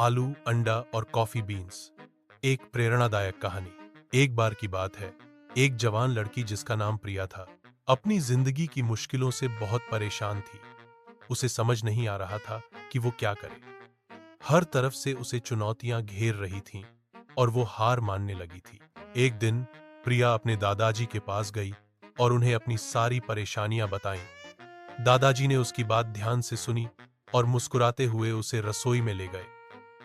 आलू, अंडा और कॉफी बीन्स। एक प्रेरणादायक कहानी। एक बार की बात है, एक जवान लड़की जिसका नाम प्रिया था, अपनी जिंदगी की मुश्किलों से बहुत परेशान थी। उसे समझ नहीं आ रहा था कि वो क्या करे। हर तरफ से उसे चुनौतियां घेर रही थीं और वो हार मानने लगी थी। एक दिन प्रिया अपने दादाजी के पास गई और उन्हें अपनी सारी परेशानियां बताईं। दादाजी ने उसकी बात ध्यान से सुनी और मुस्कुराते हुए उसे रसोई में ले गए।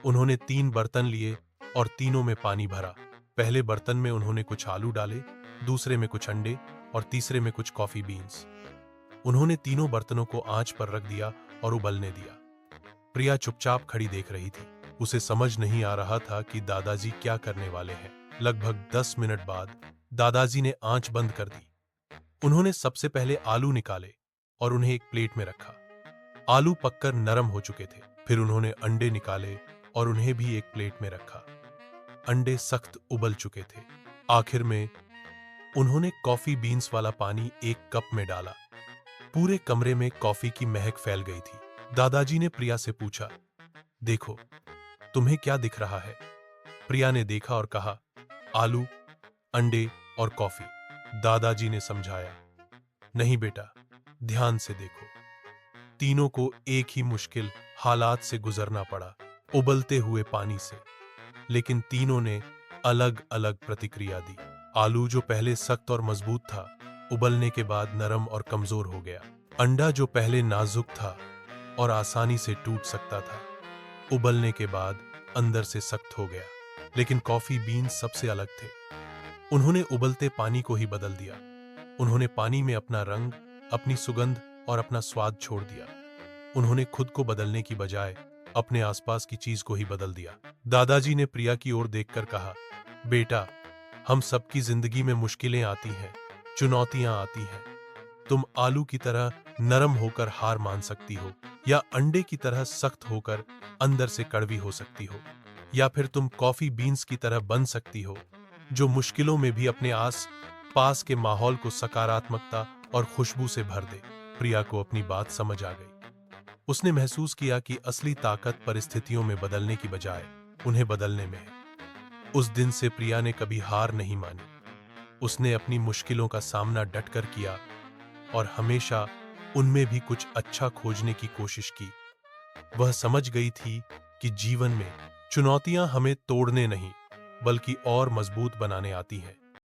उन्होंने 3 बर्तन लिए और तीनों में पानी भरा। पहले बर्तन में उन्होंने कुछ आलू डाले, दूसरे में कुछ अंडे और तीसरे में कुछ कॉफी बीन्स। उन्होंने तीनों बर्तनों को आंच पर रख दिया और उबलने दिया। प्रिया चुपचाप खड़ी देख रही थी। उसे समझ नहीं आ रहा था कि दादाजी क्या करने वाले हैं। लगभग 10 मिनट बाद दादाजी ने आंच बंद कर दी। उन्होंने सबसे पहले आलू निकाले और उन्हें एक प्लेट में रखा। आलू पककर नरम हो चुके थे। फिर उन्होंने अंडे निकाले और उन्हें भी एक प्लेट में रखा। अंडे सख्त उबल चुके थे। आखिर में उन्होंने कॉफी बीन्स वाला पानी एक कप में डाला। पूरे कमरे में कॉफी की महक फैल गई थी। दादाजी ने प्रिया से पूछा, देखो, तुम्हें क्या दिख रहा है? प्रिया ने देखा और कहा, आलू, अंडे और कॉफी। दादाजी ने समझाया, नहीं बेटा, ध्यान से देखो। तीनों को एक ही मुश्किल हालात से गुजरना पड़ा, उबलते हुए पानी से। लेकिन तीनों ने अलग अलग प्रतिक्रिया दी। आलू, जो पहले सख्त और मजबूत था, उबलने के बाद नरम और कमजोर हो गया। अंडा, जो पहले नाजुक था और आसानी से टूट सकता था, उबलने के बाद अंदर से सख्त हो गया। लेकिन कॉफी बीन्स सबसे अलग थे। उन्होंने उबलते पानी को ही बदल दिया। उन्होंने पानी में अपना रंग, अपनी सुगंध और अपना स्वाद छोड़ दिया। उन्होंने खुद को बदलने की बजाय अपने आसपास की चीज को ही बदल दिया। दादाजी ने प्रिया की ओर देखकर कहा, बेटा, हम सबकी जिंदगी में मुश्किलें आती हैं, चुनौतियां आती हैं। तुम आलू की तरह नरम होकर हार मान सकती हो, या अंडे की तरह सख्त होकर अंदर से कड़वी हो सकती हो, या फिर तुम कॉफी बीन्स की तरह बन सकती हो, जो मुश्किलों में भी अपने आस पास के माहौल को सकारात्मकता और खुशबू से भर दे। प्रिया को अपनी बात समझ आ गई। उसने महसूस किया कि असली ताकत परिस्थितियों में बदलने की बजाय उन्हें बदलने में है। उस दिन से प्रिया ने कभी हार नहीं मानी। उसने अपनी मुश्किलों का सामना डटकर किया और हमेशा उनमें भी कुछ अच्छा खोजने की कोशिश की। वह समझ गई थी कि जीवन में चुनौतियां हमें तोड़ने नहीं, बल्कि और मजबूत बनाने आती हैं।